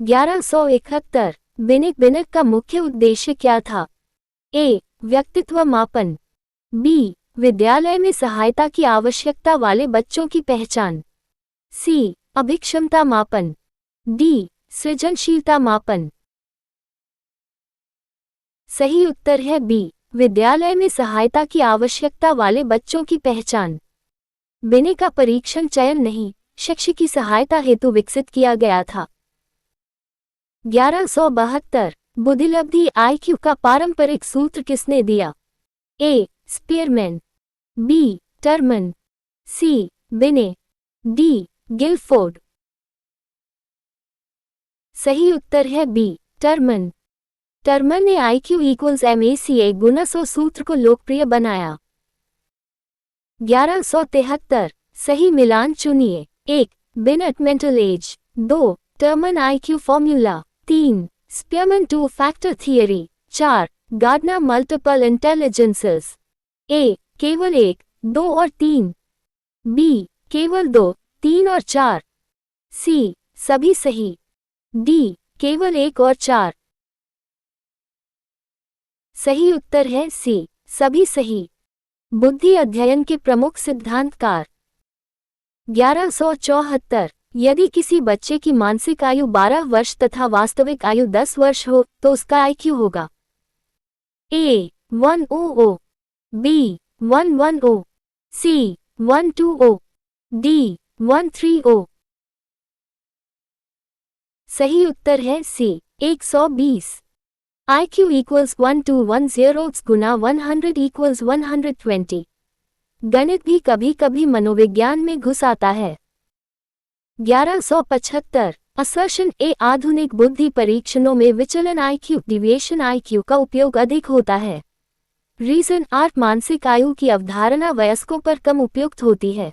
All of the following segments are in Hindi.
1171 बिनेक का मुख्य उद्देश्य क्या था? ए. व्यक्तित्व मापन। बी. विद्यालय में सहायता की आवश्यकता वाले बच्चों की पहचान। सी. अभिक्षमता मापन। डी. सृजनशीलता मापन। सही उत्तर है बी. विद्यालय में सहायता की आवश्यकता वाले बच्चों की पहचान। बिनेक का परीक्षण चयन नहीं, शिक्षक की सहायता हेतु विकसित किया गया था। 1172 बुद्धिलब्धि IQ का पारंपरिक सूत्र किसने दिया? ए. स्पीयरमैन। बी. टर्मन। सी. बिने। डी. गिलफोर्ड। सही उत्तर है बी. टर्मन। टर्मन ने IQ = MACA गुना 100 सूत्र को लोकप्रिय बनाया। 1173 सही मिलान चुनिए। 1. Binet mental age. 2. Terman IQ formula. 3. Spearman 2 factor theory. 4. Gardner multiple intelligences. A. केवल 1, 2 और 3। बी. केवल 2, 3 और 4। सी. सभी सही। डी. केवल 1 और 4। सही उत्तर है सी. सभी सही। बुद्धि अध्ययन के प्रमुख सिद्धांतकार। 1174 यदि किसी बच्चे की मानसिक आयु 12 वर्ष तथा वास्तविक आयु 10 वर्ष हो तो उसका IQ होगा। ए. 100। बी. 110। सी. 120। डी. 130। सही उत्तर है सी. 120। IQ = 1210 गुना 100 = 120। गणित भी कभी कभी मनोविज्ञान में घुस आता है। 1175 असर्शन ए. आधुनिक बुद्धि परीक्षणों में विचलन IQ डिविएशन IQ का उपयोग अधिक होता है। Reason R. मानसिक आयु की अवधारणा वयस्कों पर कम उपयुक्त होती है।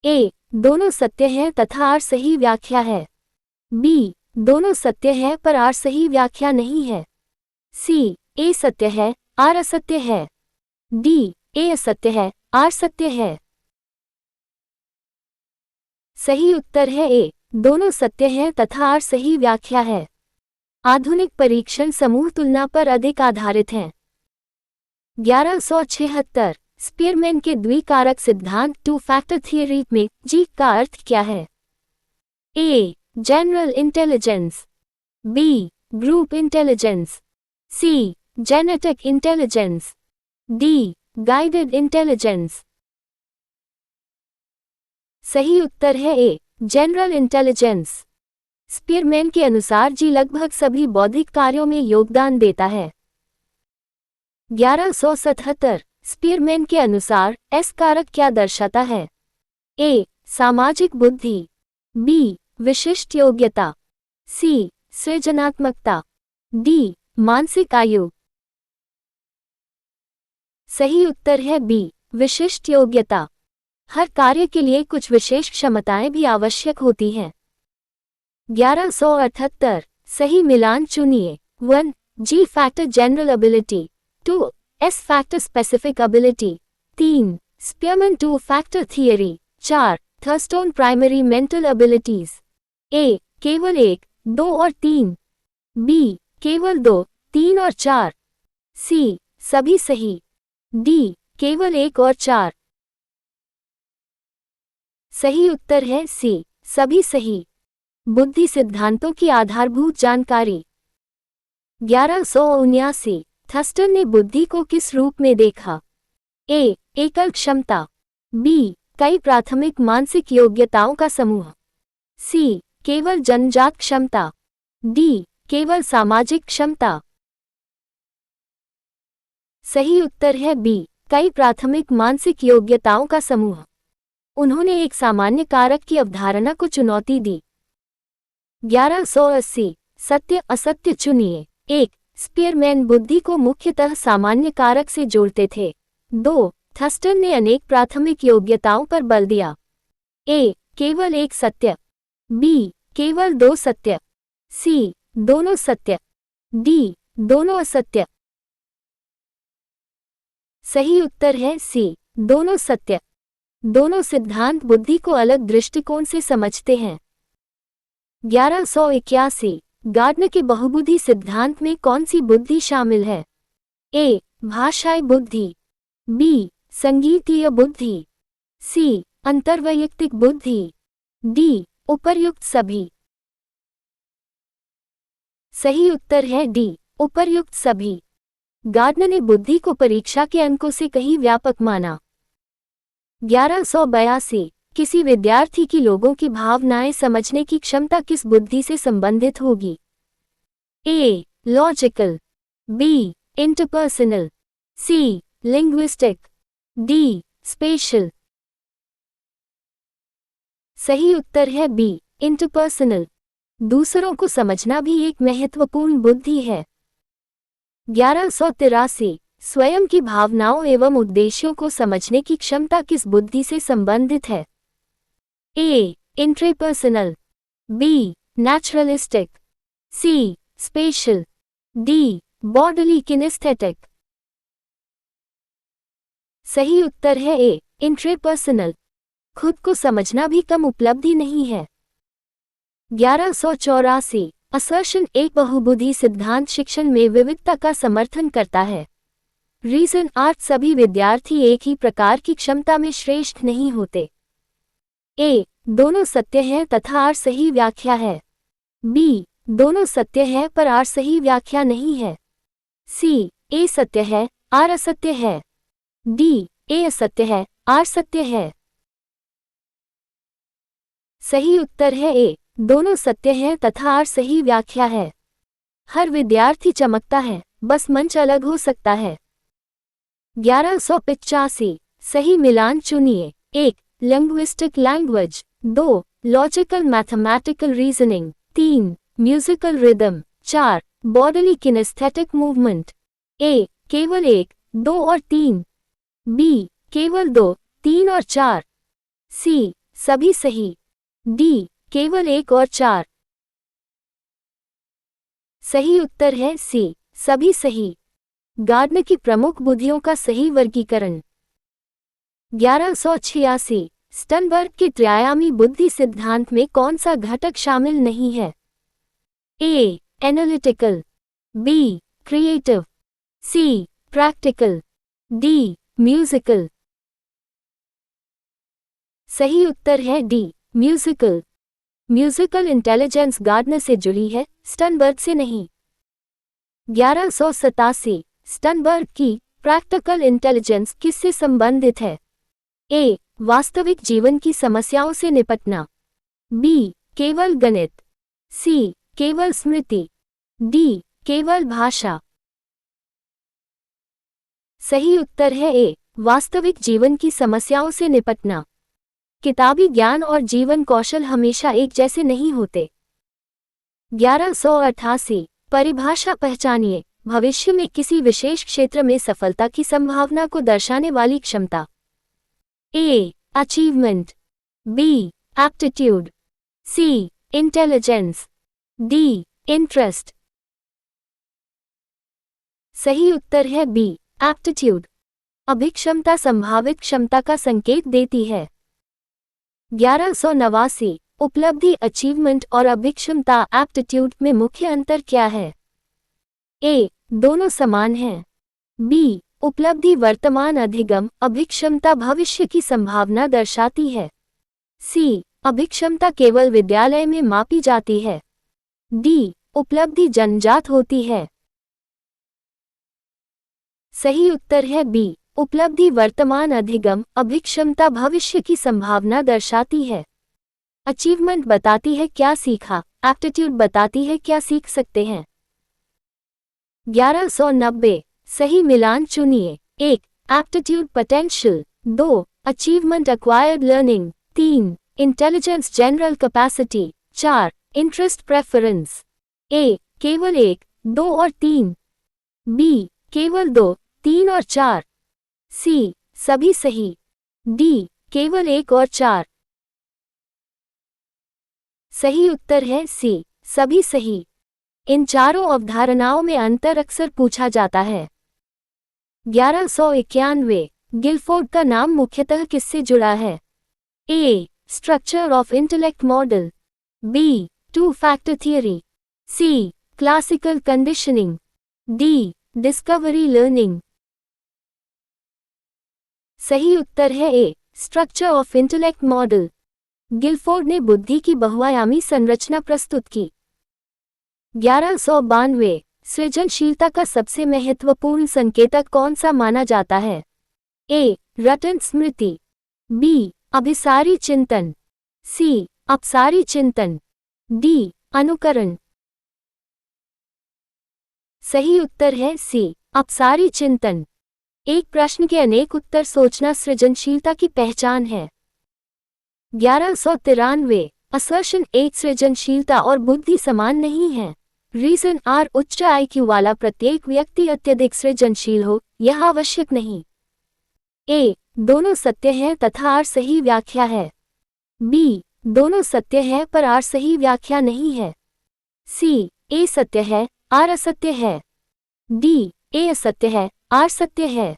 ए. दोनों सत्य है तथा आर सही व्याख्या है। बी. दोनों सत्य है पर आर सही व्याख्या नहीं है। सी. ए सत्य है, आर असत्य है। डी. ए असत्य है, आर सत्य है। सही उत्तर है ए. दोनों सत्य है तथा आर सही व्याख्या है। आधुनिक परीक्षण समूह तुलना पर अधिक आधारित हैं। 1176 स्पीयरमैन के द्विकारक सिद्धांत 2 फैक्टर थियरी में जी का अर्थ क्या है? A. General intelligence. B. Group intelligence. C. Genetic intelligence. D. Guided intelligence. सही उत्तर है ए. General intelligence. स्पीयरमैन के अनुसार जी लगभग सभी बौद्धिक कार्यों में योगदान देता है। 1177 स्पीयरमैन के अनुसार एस कारक क्या दर्शाता है? ए. सामाजिक बुद्धि। बी. विशिष्ट योग्यता। सी. सृजनात्मकता। डी. मानसिक आयु। सही उत्तर है बी. विशिष्ट योग्यता। हर कार्य के लिए कुछ विशेष क्षमताएं भी आवश्यक होती हैं। 1178 सही मिलान चुनिए। 1. G factor general ability. 2. S factor specific ability. 3. Spearman 2 factor theory. 4. Thurstone primary mental abilities. A. केवल 1, 2 और 3। बी. केवल 2, 3 और 4। सी. सभी सही। डी. केवल 1 और 4। सही उत्तर है सी. सभी सही। बुद्धि सिद्धांतों की आधारभूत जानकारी। 1179 थर्स्टन ने बुद्धि को किस रूप में देखा? ए. एकल क्षमता। बी. कई प्राथमिक मानसिक योग्यताओं का समूह। सी. केवल जन्मजात क्षमता। डी. केवल सामाजिक क्षमता। सही उत्तर है बी. कई प्राथमिक मानसिक योग्यताओं का समूह। उन्होंने एक सामान्य कारक की अवधारणा को चुनौती दी। 1180 सत्य असत्य चुनिए। 1. स्पीयरमैन बुद्धि को मुख्यतः सामान्य कारक से जोड़ते थे। 2. थर्स्टन ने अनेक प्राथमिक योग्यताओं पर बल दिया। ए. केवल एक सत्य। बी. केवल 2 सत्य। सी. दोनों सत्य। डी. दोनों असत्य। सही उत्तर है सी. दोनों सत्य। दोनों सिद्धांत बुद्धि को अलग दृष्टिकोण से समझते हैं। 1181 गार्डनर के बहुबुद्धि सिद्धांत में कौन सी बुद्धि शामिल है? ए. भाषाई बुद्धि, बी. संगीतीय बुद्धि, सी. अंतर्वैयक्तिक बुद्धि, डी. उपर्युक्त सभी। सही उत्तर है डी. उपर्युक्त सभी। गार्डनर ने बुद्धि को परीक्षा के अंकों से कहीं व्यापक माना। 1182 किसी विद्यार्थी की लोगों की भावनाएं समझने की क्षमता किस बुद्धि से संबंधित होगी? A. Logical, B. Interpersonal, C. Linguistic, D. Spatial. सही उत्तर है बी. इंटरपर्सनल। दूसरों को समझना भी एक महत्वपूर्ण बुद्धि है। 1183 स्वयं की भावनाओं एवं उद्देश्यों को समझने की क्षमता किस बुद्धि से संबंधित है? A. Intrapersonal, B. Naturalistic, C. Spatial, D. Bodily kinesthetic. सही उत्तर है ए. इंट्रापर्सनल। खुद को समझना भी कम उपलब्धि नहीं है। 1184 असर्शन एक बहुबुद्धि सिद्धांत शिक्षण में विविधता का समर्थन करता है। रीजन आर्ट सभी विद्यार्थी एक ही प्रकार की क्षमता में श्रेष्ठ नहीं होते। ए. दोनों सत्य है तथा आर सही व्याख्या है, बी. दोनों सत्य है पर आर सही व्याख्या नहीं है, सी. ए सत्य है आर असत्य है, डी. ए असत्य है आर सत्य है। सही उत्तर है ए. दोनों सत्य हैं तथा आर सही व्याख्या है। हर विद्यार्थी चमकता है, बस मंच अलग हो सकता है। 1185 सही मिलान चुनिए। 1. Linguistic language, 2. Logical mathematical reasoning, 3. Musical rhythm, 4. Bodily kinesthetic movement. A. केवल 1, 2 और 3, बी. केवल 2, 3 और 4, सी. सभी सही, डी. केवल 1 और 4। सही उत्तर है सी. सभी सही। गार्डनर की प्रमुख बुद्धियों का सही वर्गीकरण। 1186 स्टनबर्ग के त्रिआयामी बुद्धि सिद्धांत में कौन सा घटक शामिल नहीं है? A. Analytical, B. Creative, C. Practical, D. Musical. सही उत्तर है D. Musical. Musical intelligence Gardner से जुड़ी है, स्टनबर्ग से नहीं। 1187 स्टनबर्ग की प्रैक्टिकल इंटेलिजेंस किससे संबंधित है? ए. वास्तविक जीवन की समस्याओं से निपटना, बी. केवल गणित, सी. केवल स्मृति, डी. केवल भाषा। सही उत्तर है ए. वास्तविक जीवन की समस्याओं से निपटना। किताबी ज्ञान और जीवन कौशल हमेशा एक जैसे नहीं होते। 1188 परिभाषा पहचानिए। भविष्य में किसी विशेष क्षेत्र में सफलता की संभावना को दर्शाने वाली क्षमता। A. Achievement, B. Aptitude, C. Intelligence, D. Interest. सही उत्तर है बी. एप्टीट्यूड। अभिक्षमता संभावित क्षमता का संकेत देती है। 1189 उपलब्धि अचीवमेंट और अभिक्षमता एप्टीट्यूड में मुख्य अंतर क्या है? ए. दोनों समान हैं, बी. उपलब्धि वर्तमान अधिगम, अभिक्षमता भविष्य की संभावना दर्शाती है, सी. अभिक्षमता केवल विद्यालय में मापी जाती है, डी. उपलब्धि जन्मजात होती है। सही उत्तर है बी. उपलब्धि वर्तमान अधिगम, अभिक्षमता भविष्य की संभावना दर्शाती है। अचीवमेंट बताती है क्या सीखा, एप्टीट्यूड बताती है क्या सीख सकते हैं। 1190 सही मिलान चुनिए। 1. Aptitude potential, 2. Achievement acquired learning, 3. Intelligence general capacity, 4. Interest preference. A. केवल 1, 2 और 3, बी. केवल 2, 3 और 4, सी. सभी सही, डी. केवल 1 और 4। सही उत्तर है सी. सभी सही। इन चारों अवधारणाओं में अंतर अक्सर पूछा जाता है। 1191 गिलफोर्ड का नाम मुख्यतः किससे जुड़ा है? A. Structure of intellect model, B. Two factor theory, C classical conditioning, D discovery learning. सही उत्तर है A structure of intellect model. Guilford ने बुद्धि की बहुआयामी संरचना प्रस्तुत की। 1192 सृजनशीलता का सबसे महत्वपूर्ण संकेतक कौन सा माना जाता है? ए रटन स्मृति, बी अभिसारी चिंतन, सी अपसारी चिंतन, डी अनुकरण। सही उत्तर है सी अपसारी चिंतन। एक प्रश्न के अनेक उत्तर सोचना सृजनशीलता की पहचान है। 1193 असर्शन एक सृजनशीलता और बुद्धि समान नहीं है। रीजन आर उच्च आईक्यू वाला प्रत्येक व्यक्ति अत्यधिक सृजनशील हो यह आवश्यक नहीं। ए दोनों सत्य है तथा आर सही व्याख्या है, बी दोनों सत्य है पर आर सही व्याख्या नहीं है, सी ए सत्य है आर असत्य है, डी ए असत्य है आर सत्य है।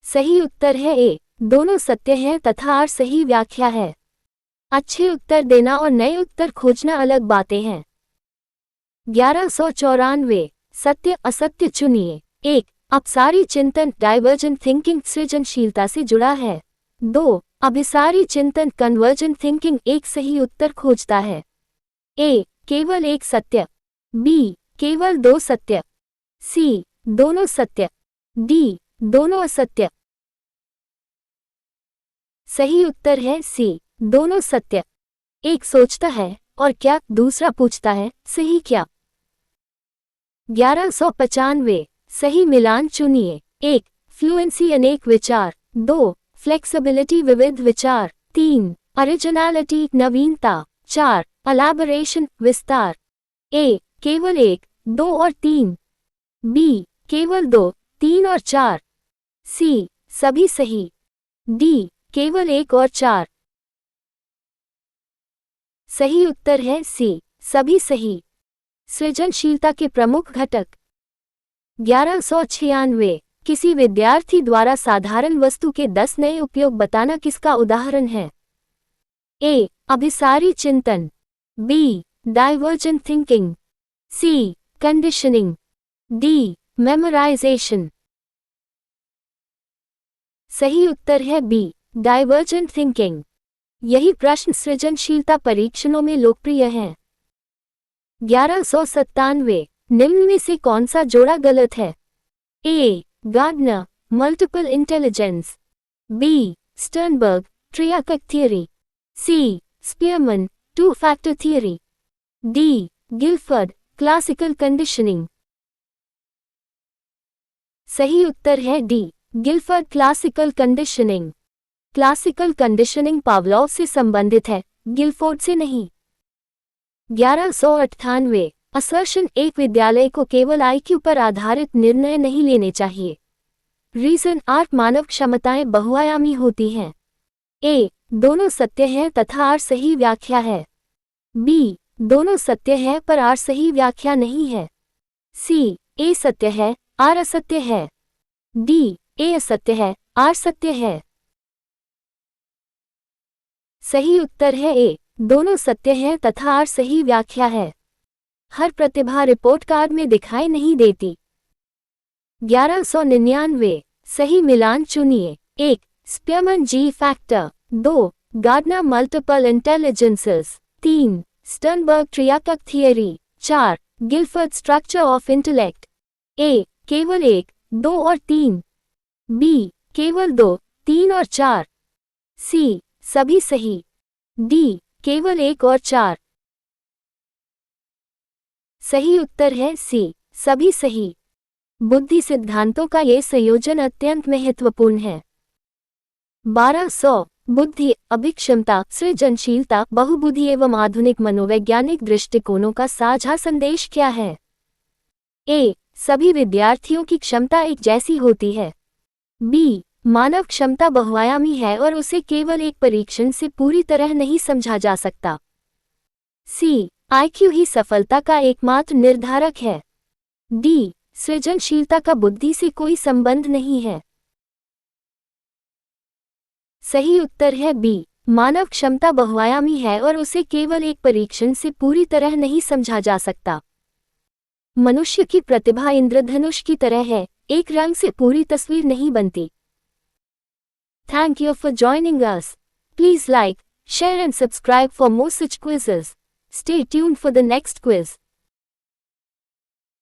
सही उत्तर है ए दोनों सत्य हैं तथा आर सही व्याख्या है। अच्छे उत्तर देना और नए उत्तर खोजना अलग बातें हैं। 1194 सत्य असत्य चुनिए। 1 अपसारी चिंतन डाइवर्जेंट थिंकिंग सृजनशीलता से जुड़ा है। 2 अभिसारी चिंतन कन्वर्जेंट थिंकिंग एक सही उत्तर खोजता है। ए केवल एक सत्य, बी केवल दो सत्य, सी दोनों सत्य, डी दोनों असत्य। सही उत्तर है सी दोनों सत्य। एक सोचता है और क्या दूसरा पूछता है सही क्या। 1195 सही मिलान चुनिए। 1 फ्लुएंसी अनेक विचार, 2 फ्लेक्सिबिलिटी विविध विचार, 3 ओरिजिनलिटी नवीनता, 4 एलैबोरेशन विस्तार। ए केवल 1, 2 और 3, बी केवल 2, 3 और 4, सी सभी सही, डी केवल 1 और 4। सही उत्तर है सी सभी सही। सृजनशीलता के प्रमुख घटक। 1196 किसी विद्यार्थी द्वारा साधारण वस्तु के 10 नए उपयोग बताना किसका उदाहरण है? ए अभिसारी चिंतन, B divergent thinking, C conditioning, D memorisation. सही उत्तर है बी डाइवर्जेंट थिंकिंग। यही प्रश्न सृजनशीलता परीक्षणों में लोकप्रिय है। 1197 निम्न में से कौन सा जोड़ा गलत है? A Gardner multiple intelligence, B Sternberg triarchic theory, C Spearman two factor theory, D Guilford classical conditioning. सही उत्तर है D Guilford classical conditioning. Classical conditioning Pavlov से संबंधित है, गिलफोर्ड से नहीं। 1198 असर्शन एक विद्यालय को केवल आईक्यू पर आधारित निर्णय नहीं लेने चाहिए। रीजन आर मानव क्षमताएं बहुआयामी होती हैं। ए दोनों सत्य हैं तथा आर सही व्याख्या है, बी दोनों सत्य है पर आर सही व्याख्या नहीं है, सी ए सत्य है आर असत्य है, डी ए असत्य है आर सत्य है। सही उत्तर है ए दोनों सत्य हैं तथा आर सही व्याख्या है। हर प्रतिभा रिपोर्ट कार्ड में दिखाई नहीं देती। 1199 सही मिलान चुनिए। 1 Spearman G factor, 2 Gardner multiple intelligences, 3 Sternberg triarchic theory, 4 Guilford structure of intellect. A केवल 1, 2 और 3, बी केवल 2, 3 और 4, सी सभी सही, डी केवल 1 और 4। सही उत्तर है सी सभी सही। बुद्धि सिद्धांतों का ये संयोजन अत्यंत महत्वपूर्ण है। 1200 बुद्धि अभिक्षमता सृजनशीलता बहुबुद्धि एवं आधुनिक मनोवैज्ञानिक दृष्टिकोणों का साझा संदेश क्या है? ए सभी विद्यार्थियों की क्षमता एक जैसी होती है, बी मानव क्षमता बहुआयामी है और उसे केवल एक परीक्षण से पूरी तरह नहीं समझा जा सकता, सी आईक्यू ही सफलता का एकमात्र निर्धारक है, डी सृजनशीलता का बुद्धि से कोई संबंध नहीं है। सही उत्तर है बी मानव क्षमता बहुआयामी है और उसे केवल एक परीक्षण से पूरी तरह नहीं समझा जा सकता। मनुष्य की प्रतिभा इंद्रधनुष की तरह है, एक रंग से पूरी तस्वीर नहीं बनती। Thank you for joining us. Please like, share and subscribe for more such quizzes. Stay tuned for the next quiz.